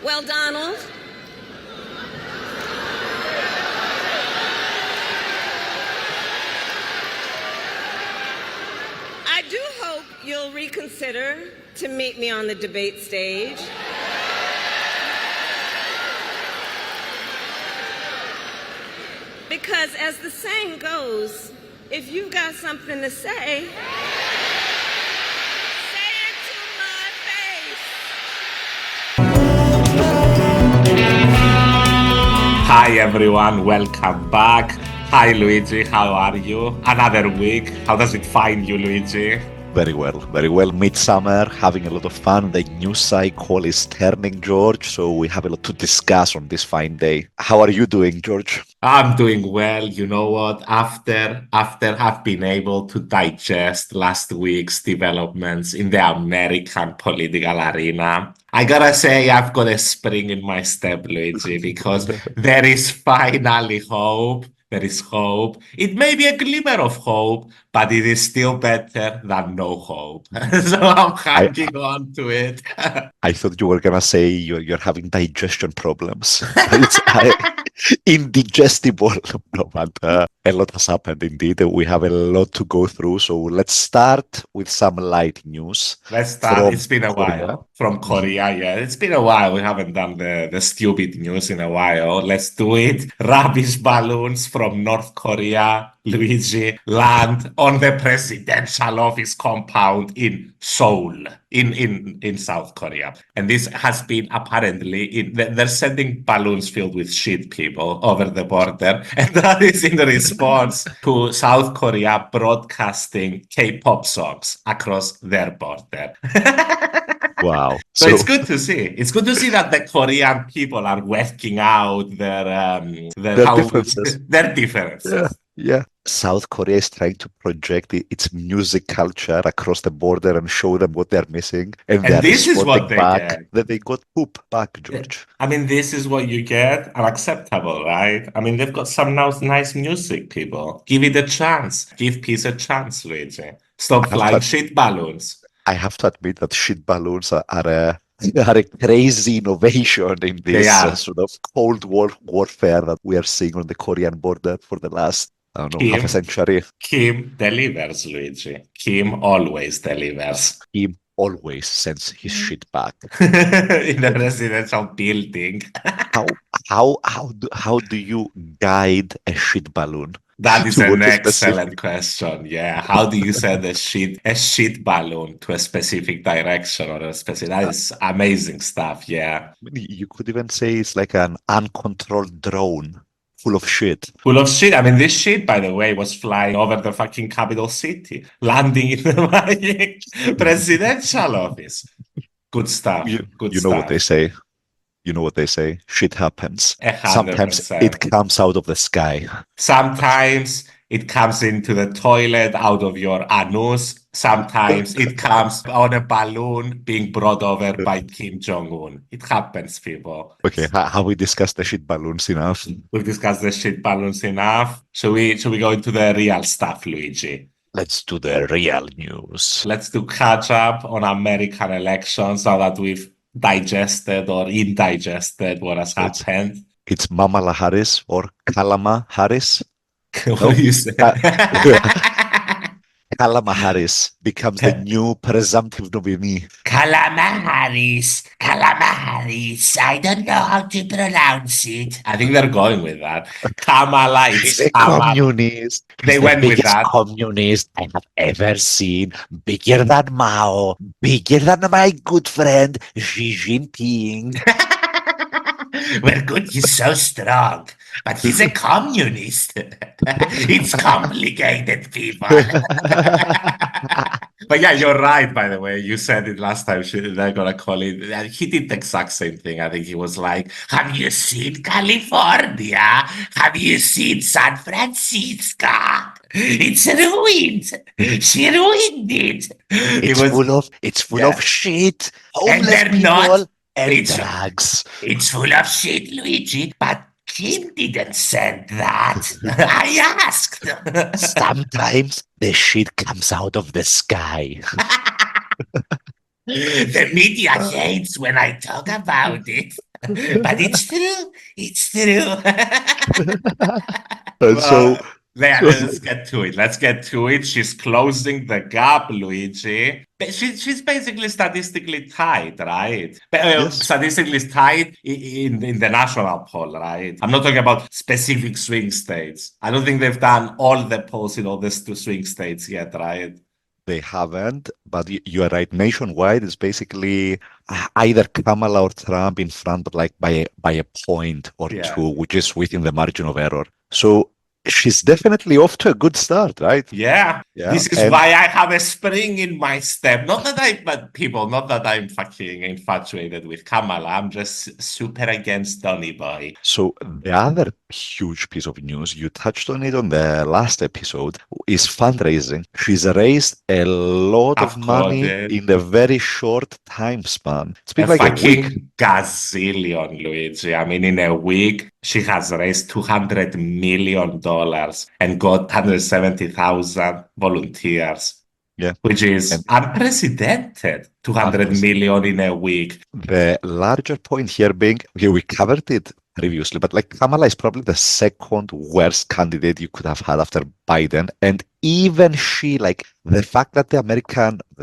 Well, Donald, I do hope you'll reconsider to meet me on the debate stage. Because as the saying goes, if you've got something to say, say it to my face. Hi everyone, welcome back. Hi Luigi, how are you? Another week. How does it find you, Luigi? Very well, very well. Midsummer, having a lot of fun. The news cycle is turning, George, so we have a lot to discuss on this fine day. How are you doing, George? I'm doing well. You know what? After I've been able to digest last week's developments in the American political arena, I gotta say I've got a spring in my step, Luigi, because there is finally hope. There is hope. It may be a glimmer of hope, but it is still better than no hope. So I'm hanging on to it. I thought you were gonna say you're having digestion problems. Indigestible. No, but a lot has happened indeed. We have a lot to go through. So let's start with some light news. Let's start. It's been a Korea. while. From Korea, yeah. It's been a while. We haven't done the stupid news in a while. Let's do it. Rubbish balloons from North Korea, Luigi, land on the presidential office compound in Seoul, in South Korea. And this has been apparently, they're sending balloons filled with shit people over the border. And that is in response to South Korea broadcasting K-pop songs across their border. Wow. So it's good to see. It's good to see that the Korean people are working out their differences. Their differences. Yeah. South Korea is trying to project its music culture across the border and show them what they're missing. And they're this is what they back get. that they got poop back, George. I mean, this is what you get. Unacceptable, right? I mean, they've got some nice music, people. Give it a chance. Give peace a chance, Luigi. Stop flying shit balloons. I have to admit that shit balloons are a crazy innovation in this sort of Cold War warfare that we are seeing on the Korean border for the last, I don't know, half a century. Kim delivers, Luigi. Kim always delivers. Kim always sends his shit back. In a residential building. How do you guide a shit balloon? That is an excellent question. Yeah. How do you send a shit balloon to a specific direction or a specific? That is amazing stuff. Yeah. You could even say it's like an uncontrolled drone full of shit. Full of shit. I mean, this shit, by the way, was flying over the fucking capital city, landing in the presidential office. Good stuff. Good stuff. You know what they say. You know what they say? Shit happens. 100%. Sometimes it comes out of the sky. Sometimes it comes into the toilet out of your anus. Sometimes it comes on a balloon being brought over by Kim Jong-un. It happens, people. Okay, have we discussed the shit balloons enough? We've discussed the shit balloons enough. Shall we go into the real stuff, Luigi? Let's do the real news. Let's do catch up on American elections now that we've digested or indigested what has happened. It's Kamala Harris or Kamala Harris. What do you say? Kamala Harris becomes the new presumptive nominee. Kamala Harris. I don't know how to pronounce it. I think they're going with that. Kamala is She's a communist. They went with that. Communist I have ever seen. Bigger than Mao. Bigger than my good friend Xi Jinping. Well, good, he's so strong. But he's a communist. It's complicated, people. But yeah, you're right, by the way. You said it last time. They're going to call it. He did the exact same thing. I think he was like, have you seen California? Have you seen San Francisco? It's ruined. She ruined it. It's full of shit. And they're not. And drugs. It's full of shit, Luigi. But Kim didn't send that. I asked. Sometimes the shit comes out of the sky. The media hates when I talk about it. But it's true. It's true. And Well, so, yeah, so let's get to it. Let's get to it. She's closing the gap, Luigi. But she's basically statistically tied, right? yes. Statistically tied in the national poll, right? I'm not talking about specific swing states. I don't think they've done all the polls in all these two swing states yet, right? They haven't, but you are right. Nationwide is basically either Kamala or Trump in front, but like by a point or Yeah. two, which is within the margin of error. So she's definitely off to a good start, right? Yeah. Yeah. This is And why I have a spring in my step. Not that not that I'm fucking infatuated with Kamala. I'm just super against Donny Boy. so the other huge piece of news, you touched on it on the last episode, is fundraising. She's raised a lot of Of course, money in a very short time span. It's a been like a week. fucking gazillion, Luigi. I mean, in a week, she has raised $200 million and got 170,000 volunteers, Yeah. which is And unprecedented. 200 unprecedented. million in a week. The larger point here being, okay, we covered it previously, but like Kamala is probably the second worst candidate you could have had after Biden. And even she, like the fact that the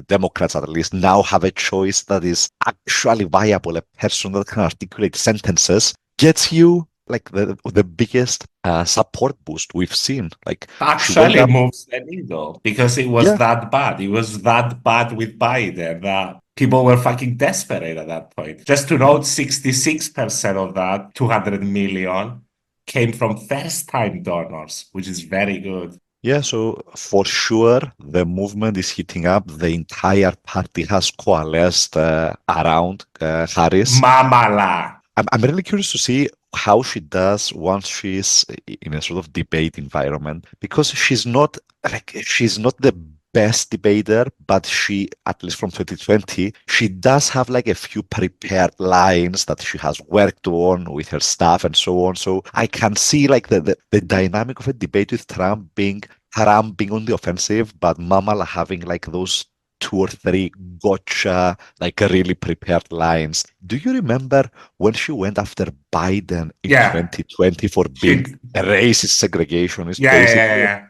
Democrats at least, now have a choice that is actually viable, a person that can articulate sentences, gets you like the biggest support boost we've seen. Like she went Actually up, moves the needle because it was yeah, that bad. It was that bad with Biden that people were fucking desperate at that point. Just to note, 66% of that 200 million came from first-time donors, which is very good. yeah, so for sure, the movement is heating up. The entire party has coalesced around Harris. Mamala. I'm really curious to see how she does once she's in a sort of debate environment because she's not the best debater, but she, at least from 2020, she does have like a few prepared lines that she has worked on with her staff and so on. So I can see like the dynamic of a debate with Trump being on the offensive, but Mamala having like those two or three gotcha, like really prepared lines. Do you remember when she went after Biden in Yeah. 2020 for being She a racist segregationist, Yeah, yeah, yeah,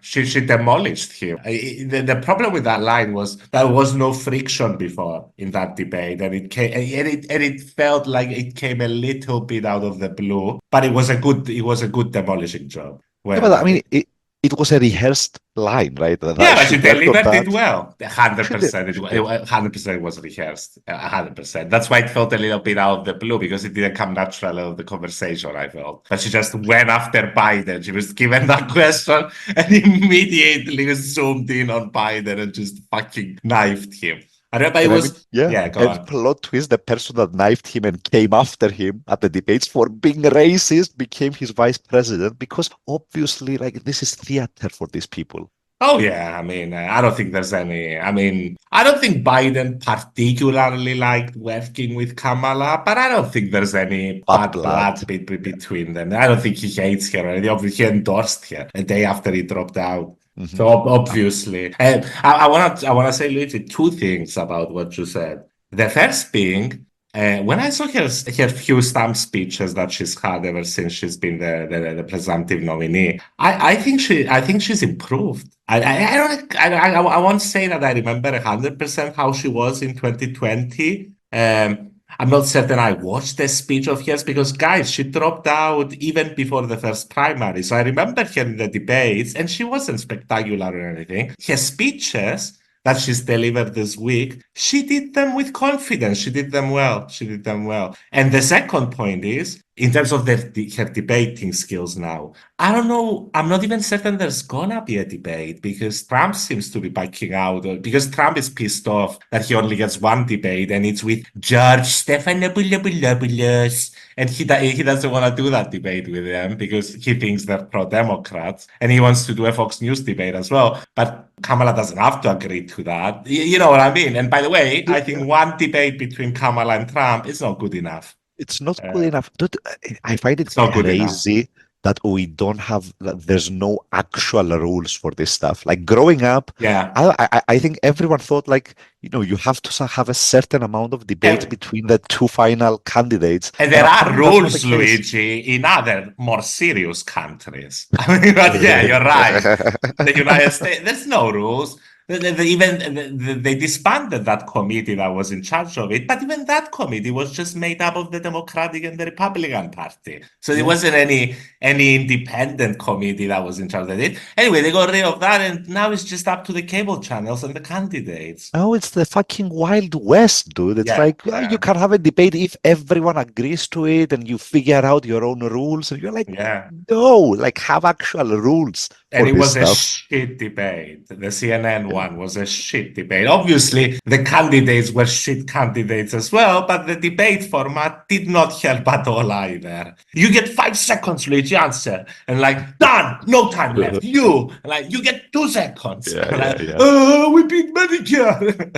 basically? yeah. She demolished him. The problem with that line was there was no friction before in that debate, and it felt like it came a little bit out of the blue. But it was a good demolishing job. Yeah, Well but I done. mean, it was a rehearsed line, right? Yeah, but She she worked on delivered it that. well. She did. 100%. She did. 100% was rehearsed. 100%. That's why it felt a little bit out of the blue because it didn't come natural out of the conversation, I felt. But she just went after Biden. She was given that question and immediately zoomed in on Biden and just fucking knifed him. I remember it And I mean, was, yeah. yeah, go And on. plot twist, the person that knifed him and came after him at the debates for being racist became his vice president because obviously, like, this is theater for these people. Oh, yeah. I mean, I don't think there's any. I mean, I don't think Biden particularly liked working with Kamala, but I don't think there's any Bad bad blood. blood between them. I don't think he hates her. He obviously endorsed her a day after he dropped out. Mhm. So obviously, and I wanna say, Luigi, two things about what you said. The first being, when I saw her few stamp speeches that she's had ever since she's been the presumptive nominee, I think she's improved. I won't say that I remember 100% how she was in 2020. I'm not certain I watched the speech of hers because, guys, she dropped out even before the first primary. So I remember her in the debates, and she wasn't spectacular or anything. Her speeches that she's delivered this week, she did them with confidence. She did them well. She did them well. And the second point is, in terms of her debating skills now, I don't know. I'm not even certain there's gonna be a debate because Trump seems to be backing out. Because Trump is pissed off that he only gets one debate, and it's with George Stephanopoulos, and he doesn't want to do that debate with them because he thinks they're pro-Democrats, and he wants to do a Fox News debate as well. But Kamala doesn't have to agree to that. You know what I mean? And by the way, I Yeah. think one debate between Kamala and Trump is not good enough. It's not good Uh, enough. Dude, I find it it's not good enough. crazy that we don't have, that there's no actual rules for this stuff. Like growing up, Yeah. I think everyone thought like, you have to have a certain amount of debate And, between the two final candidates. and there are apparently that's not the rules, case. Luigi, in other more serious countries. I mean, but yeah, you're right. The United States, there's no rules. They disbanded that committee that was in charge of it, but even that committee was just made up of the Democratic and the Republican Party. So there wasn't any independent committee that was in charge of it. Anyway, they got rid of that, and now it's just up to the cable channels and the candidates. Oh, it's the fucking Wild West, dude. It's Yeah, like, yeah. you can have a debate if everyone agrees to it and you figure out your own rules. And you're like, Yeah. no, like have actual rules And for it this was a stuff. shit debate. The CNN one was a shit debate. Obviously, the candidates were shit candidates as well, but the debate format did not help at all either. You get 5 seconds, Luigi, answer. And like, done, no time left. You, like, you get 2 seconds. Yeah, Like, yeah. we beat Medicare.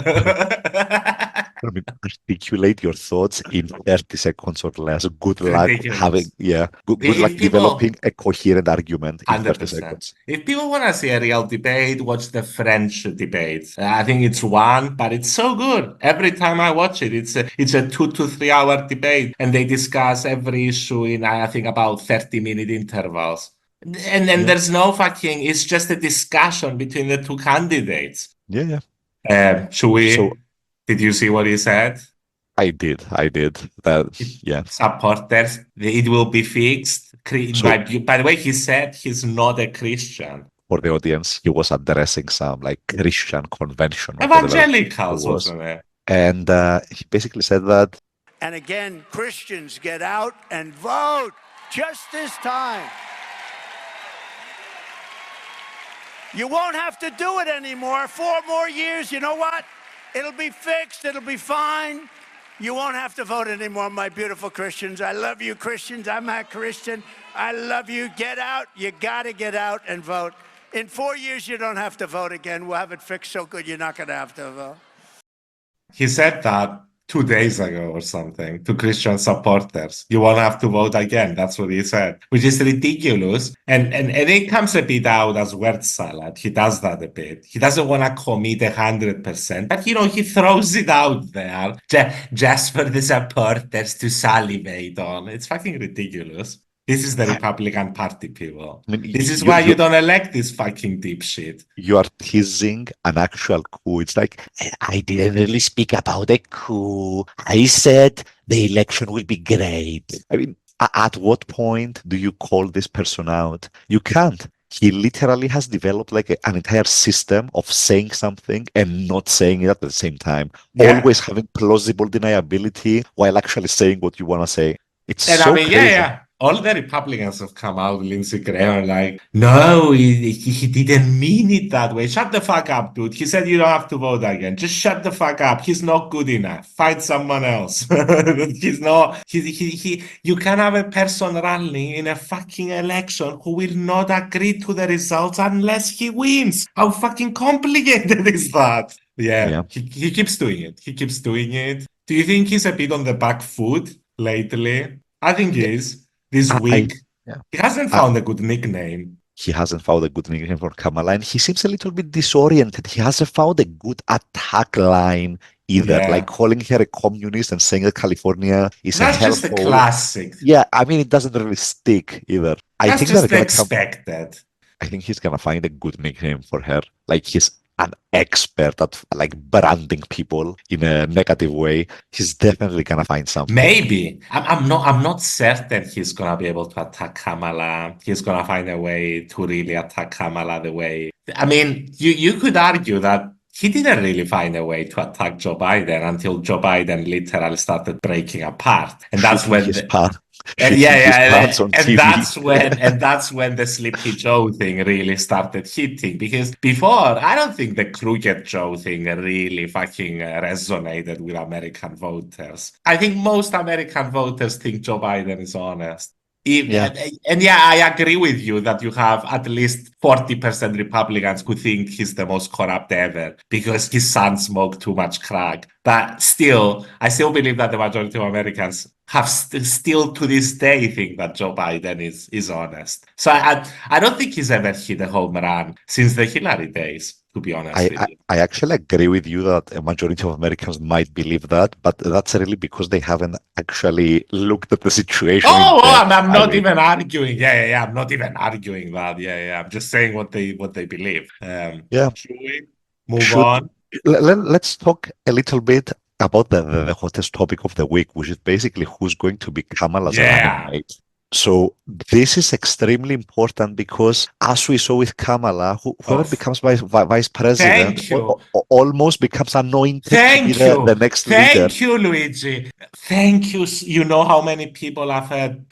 I mean, articulate your thoughts in 30 seconds or less. Good luck Ridiculous. good luck developing a coherent argument in 30 100%. seconds. If people want to see a real debate, watch the French debate. I think it's one, but it's so good. Every time I watch it, it's a 2 to 3 hour debate, and they discuss every issue in, I think, about 30-minute intervals. And then there's no fucking, it's just a discussion between the two candidates. Yeah. Should we, did you see what he said? I did. Yeah. Supporters, it will be fixed. By the way, he said he's not a Christian. For the audience, he was addressing some like Christian convention. Evangelicals, wasn't it? And he basically said that. And again, Christians, get out and vote just this time. You won't have to do it anymore. 4 more years, you know what? It'll be fixed. It'll be fine. You won't have to vote anymore, my beautiful Christians. I love you, Christians. I'm a Christian. I love you. Get out. You got to get out and vote. In 4 years, you don't have to vote again. We'll have it fixed so good you're not going to have to vote. He said that 2 days ago or something to Christian supporters. You won't have to vote again. That's what he said, which is ridiculous. And it comes a bit out as word salad. He does that a bit. He doesn't want to commit 100%, but he throws it out there just for the supporters to salivate on. It's fucking ridiculous. This is the Republican Party, people. I mean, this is why you don't elect this fucking dipshit. You are teasing an actual coup. It's like, I didn't really speak about a coup. I said the election will be great. I mean, at what point do you call this person out? You can't. He literally has developed like an entire system of saying something and not saying it at the same time. Yeah. Always having plausible deniability while actually saying what you want to say. It's so crazy. Yeah. All the Republicans have come out, Lindsey Graham, like, no, he didn't mean it that way. Shut the fuck up, dude. He said you don't have to vote again. Just shut the fuck up. He's not good enough. Find someone else. He's not, you can have a person running in a fucking election who will not agree to the results unless he wins. How fucking complicated is that? Yeah. He keeps doing it. Do you think he's a bit on the back foot lately? I think he is. This week, he hasn't found a good nickname. He hasn't found a good nickname for Kamala, and he seems a little bit disoriented. He hasn't found a good attack line either, like calling her a communist and saying that California is That's a just a classic. Yeah, I mean, it doesn't really stick either. I think just expected. I think he's gonna find a good nickname for her. Like he's an expert at like branding people in a negative way. He's definitely gonna find something. Maybe. I'm not certain he's gonna be able to attack Kamala. He's gonna find a way to really attack Kamala the way. I mean, you could argue that he didn't really find a way to attack Joe Biden until Joe Biden literally started breaking apart. And that's when and that's when the Sleepy Joe thing really started hitting, because before I don't think the Crooked Joe thing really fucking resonated with American voters. I think most American voters think Joe Biden is honest. I agree with you that you have at least 40% Republicans who think he's the most corrupt ever because his son smoked too much crack. But still, I still believe that the majority of Americans have still to this day think that Joe Biden is honest. So I don't think he's ever hit a home run since the Hillary days, to be honest with you. I actually agree with you that a majority of Americans might believe that, but that's really because they haven't actually looked at the situation. I'm not even arguing. Yeah. I'm not even arguing that. Yeah. I'm just saying what they believe. Should we move on? Let's talk a little bit about the hottest topic of the week, which is basically who's going to be Kamala's running mate. So this is extremely important because, as we saw with Kamala, whoever becomes vice president almost becomes anointed to be the next leader. Thank you, Luigi. Thank you. You know how many people I've heard,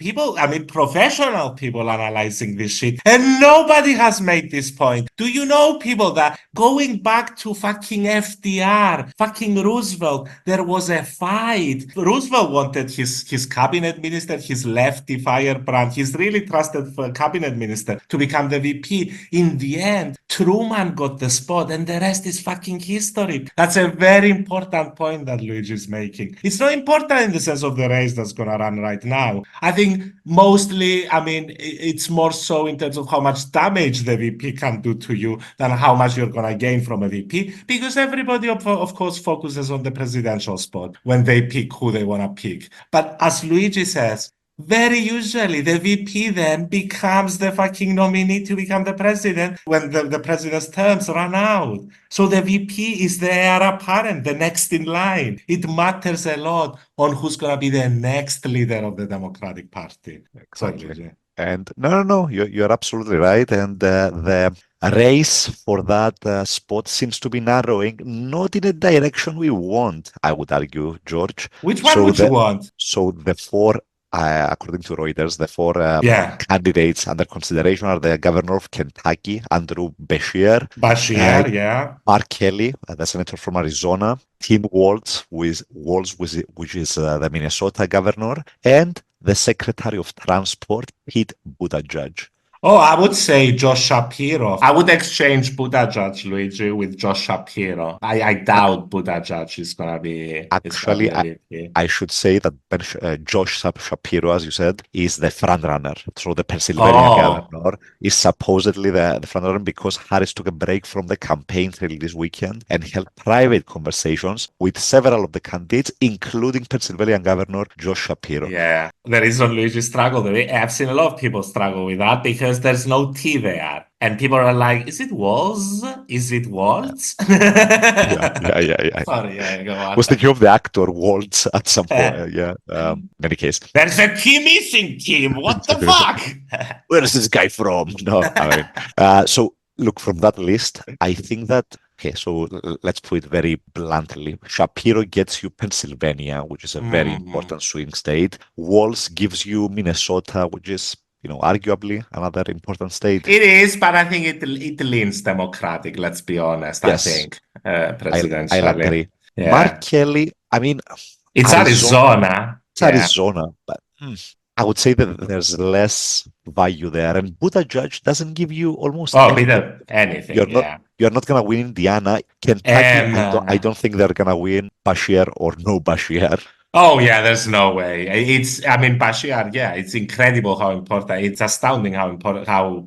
professional people analyzing this shit, and nobody has made this point. Do you know, people, that going back to fucking FDR, fucking Roosevelt, there was a fight. Roosevelt wanted his cabinet minister, his lefty firebrand, his really trusted cabinet minister, to become the VP. In the end, Truman got the spot, and the rest is fucking history. That's a very important point that Luigi is making. It's not important in the sense of the race that's going to run right now. I think mostly, it's more so in terms of how much damage the VP can do to you than how much you're going to gain from a VP, because everybody, of course, focuses on the presidential spot when they pick who they want to pick. But as Luigi says, very usually the VP then becomes the fucking nominee to become the president when the president's terms run out. So the VP is the heir apparent, the next in line. It matters a lot on who's going to be the next leader of the Democratic Party. Exactly. And no, you're absolutely right. And the race for that spot seems to be narrowing, not in a direction we want, I would argue, George. Which one would you want? So the four, according to Reuters, the four candidates under consideration are the governor of Kentucky, Andrew Beshear, Mark Kelly, the senator from Arizona, Tim Walz, which is the Minnesota governor, and the Secretary of Transport, Pete Buttigieg. Oh, I would say Josh Shapiro. I would exchange Buttigieg, Luigi, with Josh Shapiro. I doubt Buttigieg is going to be... Actually, I should say that Josh Shapiro, as you said, is the frontrunner. So the Pennsylvania governor is supposedly the frontrunner because Harris took a break from the campaign trail this weekend and held private conversations with several of the candidates, including Pennsylvania Governor Josh Shapiro. Yeah, the reason Luigi struggled with it, I've seen a lot of people struggle with that because there's no T there. And people are like, is it Walz? Is it Waltz? Yeah. Sorry, go on. Was thinking of the actor Waltz at some point. In any case. There's a T missing, Tim. What the fuck? Where is this guy from? No, so look, from that list, I think that, okay, so let's put it very bluntly. Shapiro gets you Pennsylvania, which is a very important swing state. Walz gives you Minnesota, which is, arguably another important state. It is, but I think it leans Democratic, let's be honest. Yes. I think, presidentially. I agree. Yeah. Mark Kelly, it's Arizona. It's Arizona, but I would say that there's less value there. And Buttigieg doesn't give you almost anything. You're not going to win Indiana. Kentucky, I don't think they're going to win Beshear or no Beshear. Oh, yeah, there's no way. Beshear, it's incredible how important, it's astounding how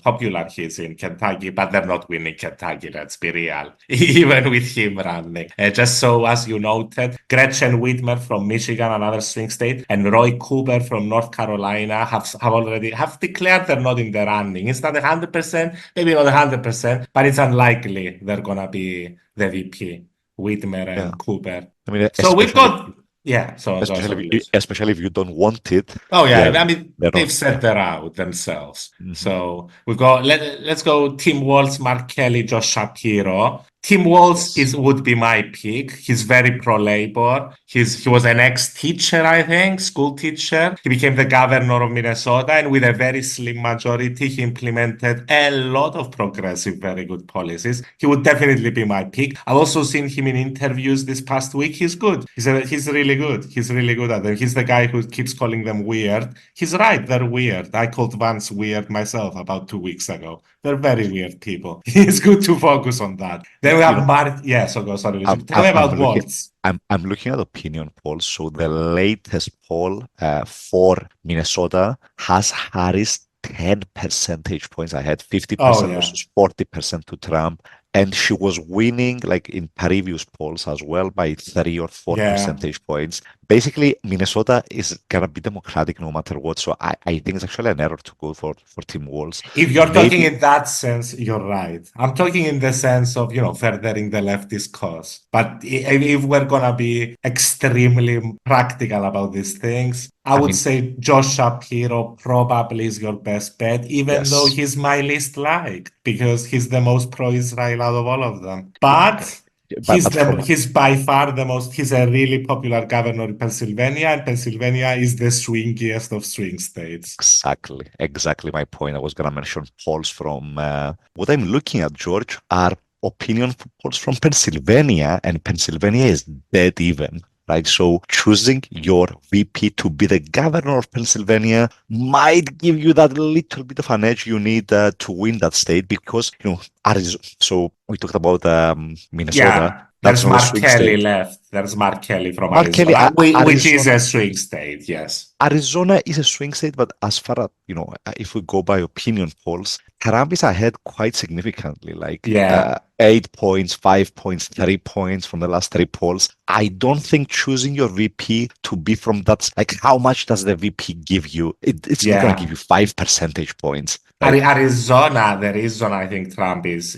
popular he is in Kentucky, but they're not winning Kentucky, let's be real, even with him running. Just so, as you noted, Gretchen Whitmer from Michigan, another swing state, and Roy Cooper from North Carolina have declared they're not in the running. It's not 100%, maybe not 100%, but it's unlikely they're going to be the VP, Whitmer and Cooper. So we've got... Yeah, especially if you don't want it. Oh yeah, they've set that out themselves. Mm-hmm. So we've got let's go Tim Walz, Mark Kelly, Josh Shapiro. Tim Walz would be my pick. He's very pro-labor. He was an ex-teacher, I think, school teacher. He became the governor of Minnesota, and with a very slim majority, he implemented a lot of progressive, very good policies. He would definitely be my pick. I've also seen him in interviews this past week. He's good. He's really good. He's really good at them. He's the guy who keeps calling them weird. He's right. They're weird. I called Vance weird myself about 2 weeks ago. They're very weird people. It's good to focus on that. Then we have Yeah, so go. Sorry, I'm, tell me I'm about looking. Waltz. I'm looking at opinion polls. So the latest poll for Minnesota has Harris 10 percentage points ahead, Oh 50% yeah, versus 40% to Trump. And she was winning like in previous polls as well by 3 or 4 yeah. percentage points. Basically, Minnesota is gonna be Democratic no matter what. So I think it's actually an error to go for Tim Walz. If you're talking Maybe in that sense, you're right. I'm talking in the sense of, furthering the leftist cause. But if we're gonna be extremely practical about these things, I I would mean, say Josh Shapiro probably is your best bet, even though yes. he's my least liked, because he's the most pro-Israel out of all of them. But But from he's by far the most, he's a really popular governor in Pennsylvania, and Pennsylvania is the swingiest of swing states. exactly my point. I was gonna mention polls from what I'm looking at, George, are opinion polls from Pennsylvania, and Pennsylvania is dead even. Right, so choosing your VP to be the governor of Pennsylvania might give you that little bit of an edge you need to win that state because Arizona. So we talked about Minnesota. Yeah, That's there's not a Mark swing Kelly state. left. There's Mark Kelly from Mark Kelly, Arizona, which is Arizona. a swing state, yes. Arizona is a swing state, but as far as, if we go by opinion polls, Trump is ahead quite significantly, like Yeah, 8 points, 5 points, 3 points from the last 3 polls. I don't think choosing your VP to be from like how much does the VP give you? It's not going to yeah. give you 5 percentage points. Like, Arizona, the reason I think Trump is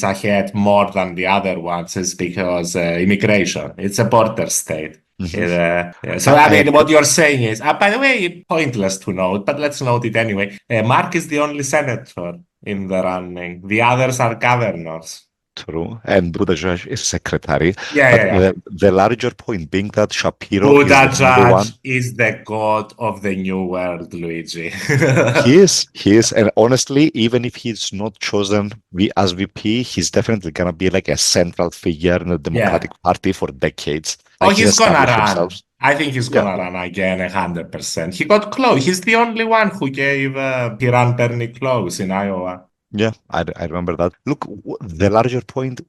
ahead more than the other ones is because immigration. It's a border state. mhm. Yeah. So, I I mean, agree. what you're saying is, by the way, pointless to note, but let's note it anyway. Mark is the only senator in the running. The others are governors. True. And Buttigieg is secretary. Yeah, But yeah, yeah. the larger point being that Shapiro is Buddha the only Judge one. is the god of the new world, Luigi. He is, and honestly, even if he's not chosen as VP, he's definitely gonna be like a central figure in the Yeah. Democratic Party for decades. Oh, Like he's he's gonna established run. himself. I think he's Yeah, gonna run again 100%. He got close. He's the only one who gave he ran Bernie close in Iowa. yeah, I remember that. Look, the larger point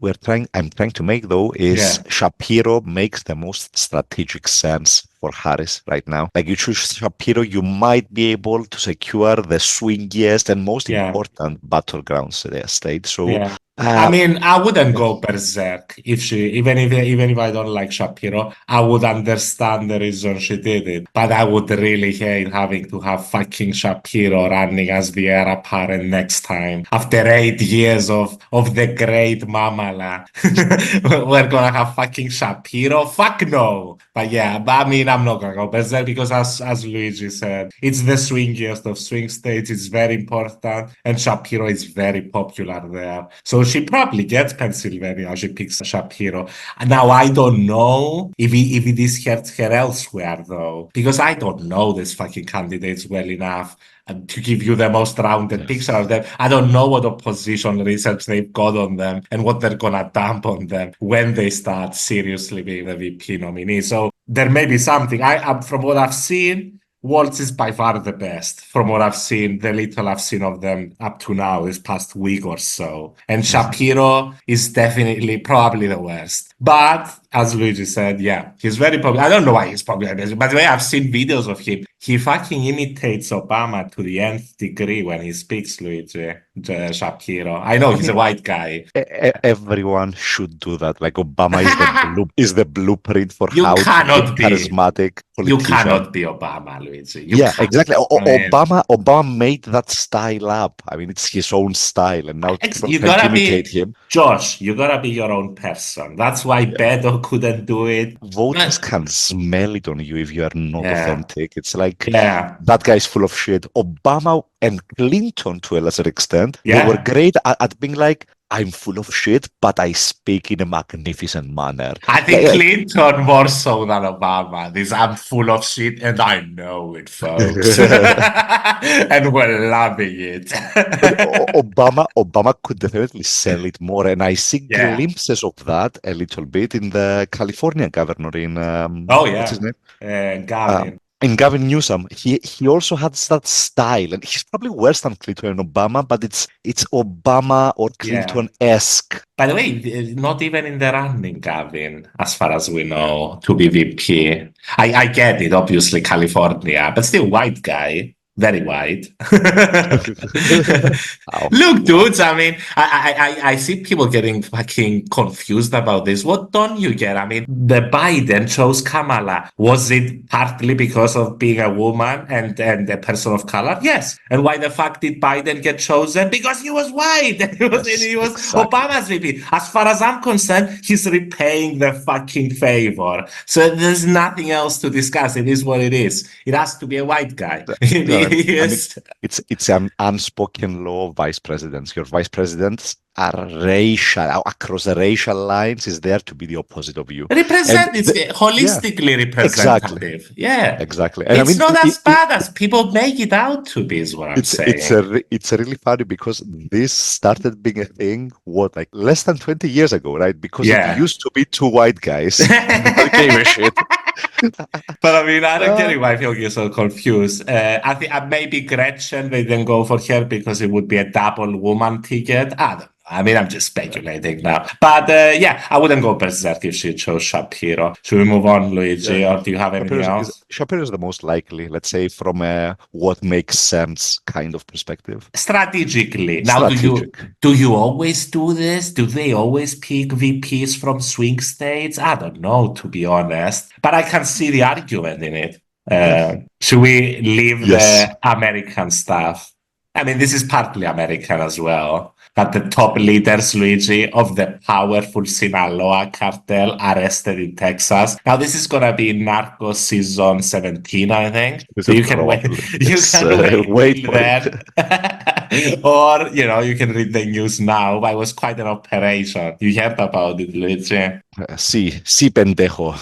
I'm trying to make though is Yeah. Shapiro makes the most strategic sense for Harris right now. Like you choose Shapiro, you might be able to secure the swingiest and most Yeah. important battleground state. So, Yeah. I mean, I wouldn't yeah. go berserk even if I don't like Shapiro. I would understand the reason she did it, but I would really hate having to have fucking Shapiro running as the heir apparent next time after 8 years of the great Mamala. We're gonna have fucking Shapiro. Fuck no. But yeah, I mean, I'm not gonna go berserk because as Luigi said, it's the swingiest of swing states. It's very important, and Shapiro is very popular there. So she probably gets Pennsylvania. She picks Shapiro. Now I don't know if this hurts her elsewhere though, because I don't know these fucking candidates well enough to give you the most rounded picture of them. I don't know what opposition research they've got on them and what they're gonna dump on them when they start seriously being the VP nominee. So there may be something. From what I've seen, Waltz is by far the best from what I've seen, the little I've seen of them up to now, this past week or so. And Shapiro is definitely probably the worst. But as Luigi said, yeah, he's very popular. I don't know why he's popular. By the way, I've seen videos of him. He fucking imitates Obama to the nth degree when he speaks, Luigi Shapiro. I know I he's a mean, white guy. everyone should do that. Like Obama is the blueprint for You how to be a cannot be. charismatic You politician. cannot be Obama, Luigi. You Yeah, can't. exactly. I mean, Obama made that style up. I mean, it's his own style, and now people are You trying to gotta imitate be, him. Josh, you gotta be your own person. That's why Yeah. Beto couldn't do it. Voters can smell it on you if you are not Yeah, authentic. It's like yeah, that guy's full of shit. Obama and Clinton, to a lesser extent, they were yeah. great at being like, I'm full of shit, but I speak in a magnificent manner. I think Clinton more so than Obama. This I'm full of shit and I know it, folks. And we're loving it. But Obama could definitely sell it more, and I see Yeah. glimpses of that a little bit in the California governor in Oh, what's his yeah. name? Gavin. And Gavin Newsom, he also has that style, and he's probably worse than Clinton and Obama, but it's Obama or Clinton-esque. By the way, not even in the running, Gavin, as far as we know, to be VP. I get it, obviously, California, but still white guy. Very white. Look, dudes, I mean, I see people getting fucking confused about this. What don't you get? I mean, the Biden chose Kamala. Was it partly because of being a woman and a person of color? Yes. And why the fuck did Biden get chosen? Because he was white. He was exactly. Obama's VP. As far as I'm concerned, he's repaying the fucking favor. So there's nothing else to discuss. It is what it is. It has to be a white guy. Yes. I mean, it's an unspoken law of vice presidents. Your vice presidents are racial, across the racial lines, is there to be the opposite of you. It's holistically representative. Exactly. Yeah. Exactly. And it's not as bad as people make it out to be, is what I'm saying. It's really funny because this started being a thing, like less than 20 years ago, right? Because it used to be two white guys. Nobody gave a shit. But I mean, I don't get it why people get so confused. I think maybe Gretchen, they didn't go for her because it would be a double woman ticket. I don't know. I mean, I'm just speculating now. But I wouldn't go berserk if she chose Shapiro. Should we move on, Luigi, or do you have anything else? Shapiro is the most likely, let's say, from a what makes sense kind of perspective. Strategically. Now, do you always do this? Do they always pick VPs from swing states? I don't know, to be honest. But I can see the argument in it. Should we leave the American stuff? I mean, this is partly American as well. But the top leaders, Luigi, of the powerful Sinaloa cartel arrested in Texas. Now, this is going to be Narcos season 17, I think. So you can wait. You can wait then. Or, you can read the news now. But it was quite an operation. You heard about it, Luigi? Sí, pendejo.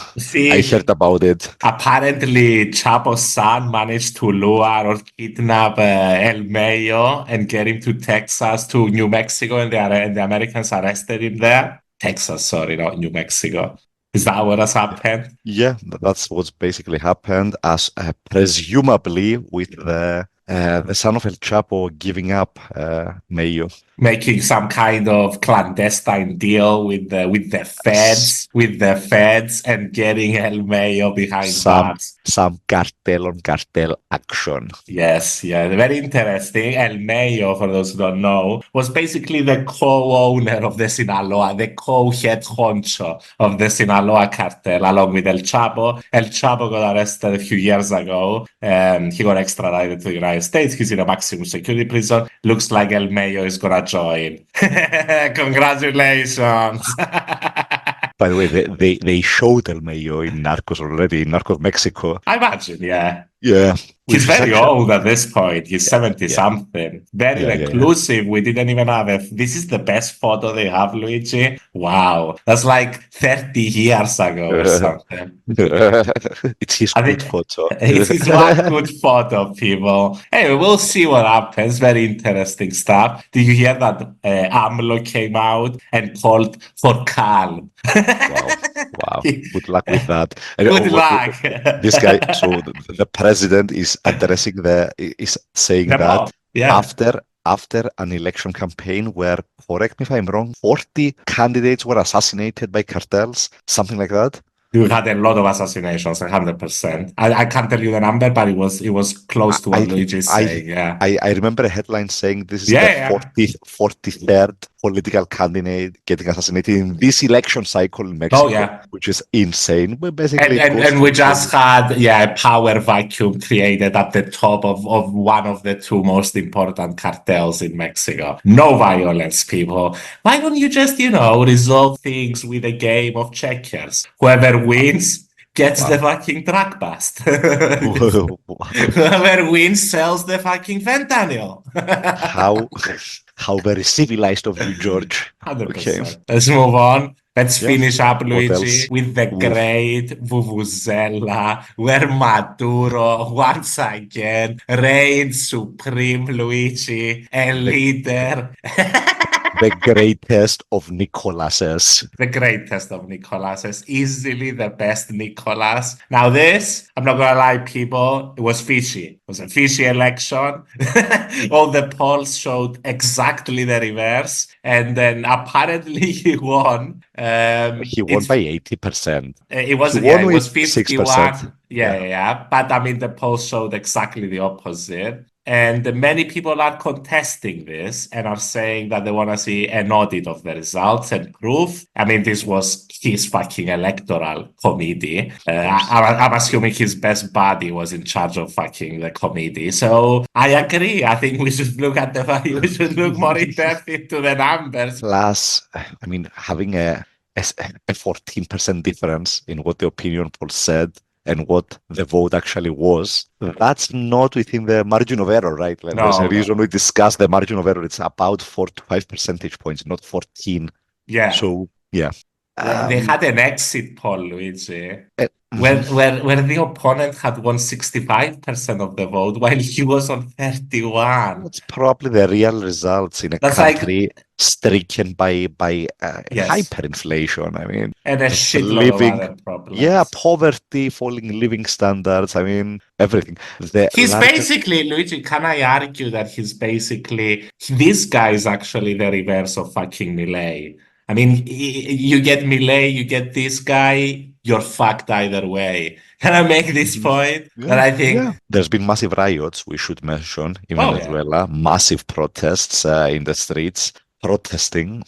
I heard about it. Apparently, Chapo's son managed to lure or kidnap El Mayo and get him to Texas, to New Mexico, and the Americans arrested him there. Texas, sorry, not New Mexico. Is that what has happened? Yeah, that's what's basically happened, as presumably with the son of El Chapo giving up Mayo. Making some kind of clandestine deal with the feds, and getting El Mayo behind bars. Some cartel on cartel action. Yes, very interesting. El Mayo, for those who don't know, was basically the co-owner of the Sinaloa, the co-head honcho of the Sinaloa cartel, along with El Chapo. El Chapo got arrested a few years ago. He got extradited to the United States. He's in a maximum security prison. Looks like El Mayo is gonna join. Congratulations. By the way, they showed El Mayo in Narcos already, in Narcos Mexico. I imagine, yeah. Yeah. He's very old at this point. He's 70-something. Very reclusive. We didn't even have this is the best photo they have, Luigi. Wow. That's like 30 years ago or something. It's his good photo. It's his one good photo, people. Anyway, we'll see what happens. Very interesting stuff. Did you hear that AMLO came out and called for calm? Wow. Good luck with that. Good luck. This guy, so the president is saying that after an election campaign where, correct me if I'm wrong, 40 candidates were assassinated by cartels, something like that. You had a lot of assassinations, 100%. I can't tell you the number, but it was close to what Luigi is saying. I remember a headline saying this is the 43rd political candidate getting assassinated in this election cycle in Mexico, which is insane. But basically, and we just had a power vacuum created at the top of one of the two most important cartels in Mexico. No violence, people. Why don't you just, resolve things with a game of checkers? Whoever wins gets the fucking drug bust. Whoever wins sells the fucking fentanyl. How very civilized of you, George. 100%. Okay. Let's move on. Let's finish up, Luigi, with the great Vuvuzela, where Maduro, once again, reigns supreme, Luigi, a leader. The greatest of Nicolases. The greatest of Nicolases, easily the best Nicolas. Now this, I'm not gonna lie, people, it was fishy. It was a fishy election. All the polls showed exactly the reverse, and then apparently he won. He won by 80%. It was, He yeah, won it was with 51. 6%. Yeah. But I mean, the polls showed exactly the opposite. And many people are contesting this and are saying that they want to see an audit of the results and proof. I mean, this was his fucking electoral committee. I'm assuming his best buddy was in charge of fucking the committee. So I agree. I think we should look at we should look more in depth into the numbers. Plus, I mean, having a 14% difference in what the opinion poll said and what the vote actually was, that's not within the margin of error, right? Like, there's a reason we discussed the margin of error. It's about 4 to 5 percentage points, not 14. Yeah. So, yeah. They had an exit poll, Luigi, where the opponent had won 65% of the vote while he was on 31. It's probably the real results in a country stricken by hyperinflation. I mean, and a shitload of other problems. Yeah, poverty, falling living standards. I mean, everything. Basically, Luigi, can I argue that this guy is actually the reverse of fucking Milei? I mean, you get Milei, you get this guy, you're fucked either way. Can I make this point? That I think there's been massive riots, we should mention, in Venezuela, massive protests in the streets, protesting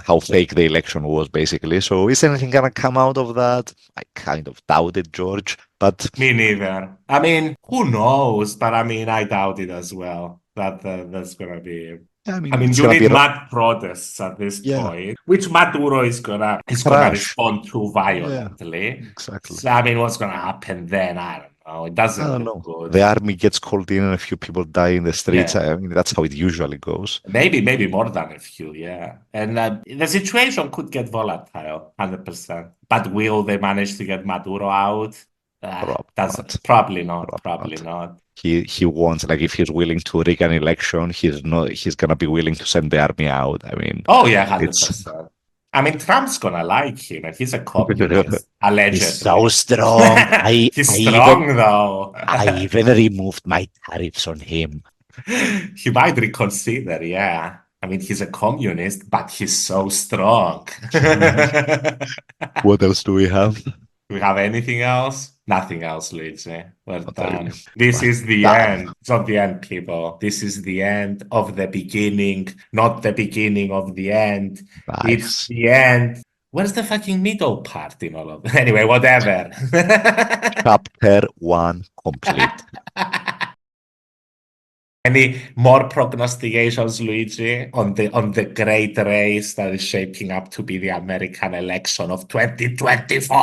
how fake the election was, basically. So is anything gonna come out of that? I kind of doubt it, George. But me neither. I mean, who knows? But I mean, I doubt it as well. That's gonna be. I mean, you need mad protests at this point, which Maduro is gonna respond to violently. Yeah, exactly. So, I mean, what's gonna happen then? I don't know. It doesn't look good. The army gets called in and a few people die in the streets. Yeah. I mean, that's how it usually goes. Maybe more than a few, yeah. And the situation could get volatile, 100%. But will they manage to get Maduro out? Probably not. He wants, like, if he's willing to rig an election, he's gonna be willing to send the army out. I mean, 100%. I mean, Trump's gonna like him, and he's a communist, allegedly. He's so strong. He's strong, though. I even removed my tariffs on him. He might reconsider, yeah. I mean, he's a communist, but he's so strong. What else do we have? Do we have anything else? Nothing else, Luigi. We're done. This is the end. It's not the end, people. This is the end of the beginning, not the beginning of the end. Nice. It's the end. Where's the fucking middle part in all of that? Anyway, whatever. Chapter 1 complete. Any more prognostications, Luigi, on the great race that is shaping up to be the American election of 2024?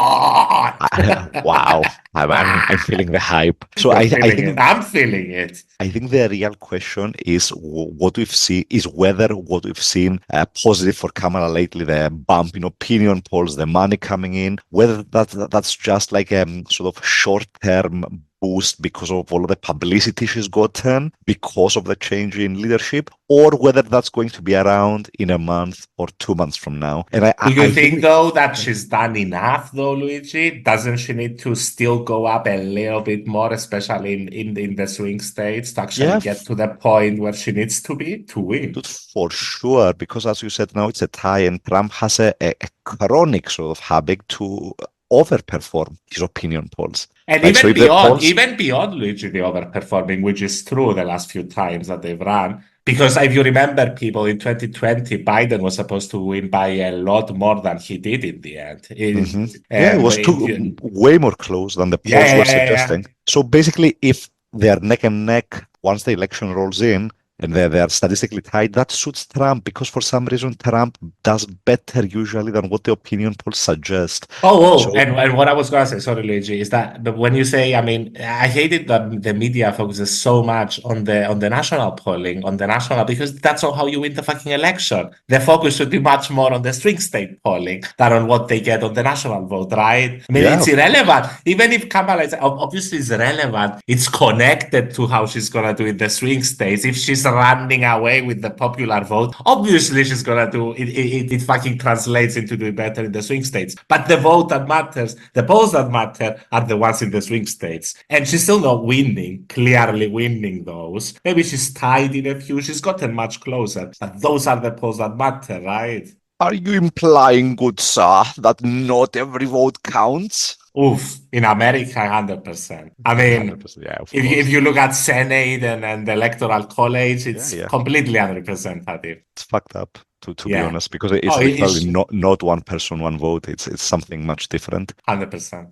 Wow. I'm feeling the hype. So I'm feeling it. I think the real question is whether what we've seen positive for Kamala lately, the bump in opinion polls, the money coming in, whether that's just like a sort of short-term boost because of all of the publicity she's gotten because of the change in leadership, or whether that's going to be around in a month or 2 months from now. And do you think though that she's done enough though, Luigi? Doesn't she need to still go up a little bit more, especially in the swing states, to actually get to the point where she needs to be to win? For sure, because as you said, now it's a tie, and Trump has a chronic sort of habit to overperform his opinion polls. And even beyond Luigi, the overperforming, which is true the last few times that they've run. Because if you remember, people, in 2020, Biden was supposed to win by a lot more than he did in the end. It was way more close than the polls were suggesting. So basically, if they are neck and neck once the election rolls in, and they are statistically tied, that suits Trump, because for some reason Trump does better usually than what the opinion polls suggest. And what I was going to say, sorry, Luigi, is that when you say, I mean, I hated that the media focuses so much on the national polling, because that's not how you win the fucking election. The focus should be much more on the swing state polling than on what they get on the national vote, right? I mean, it's irrelevant. Even if Kamala is, obviously it's relevant, it's connected to how she's going to do in the swing states. If she's running away with the popular vote. Obviously, she's gonna do it. It fucking translates into doing better in the swing states. But the vote that matters, the polls that matter, are the ones in the swing states. And she's still not winning, clearly winning those. Maybe she's tied in a few. She's gotten much closer. But those are the polls that matter, right? Are you implying, good sir, that not every vote counts? Oof, in America, 100%. I mean, 100%, yeah, of if course. you look at Senate and the Electoral College, it's Yeah. completely unrepresentative. It's fucked up, to be Yeah. honest, because it's Oh, literally not one person, one vote. It's something much different. 100%.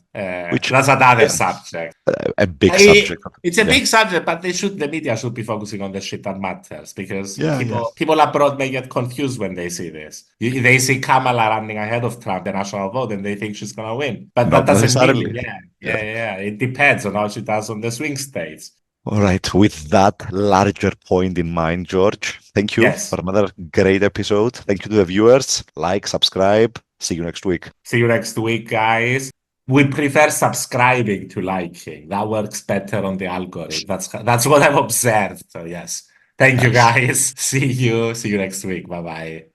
Which- That's another yeah. subject. A big subject. It's a Yeah. big subject, but the media should be focusing on the shit that matters because Yeah, people abroad may get confused when they see this. They see Kamala running ahead of Trump, the national vote, and they think she's gonna win. But Not that doesn't necessarily. mean, yeah. It depends on how she does on the swing states. All right. With that larger point in mind, George, thank you Yes. for another great episode. Thank you to the viewers. Like, subscribe. See you next week. See you next week, guys. We prefer subscribing to liking. That works better on the algorithm. That's what I've observed. So yes. Thank you, Nice. guys. See you next week. Bye bye.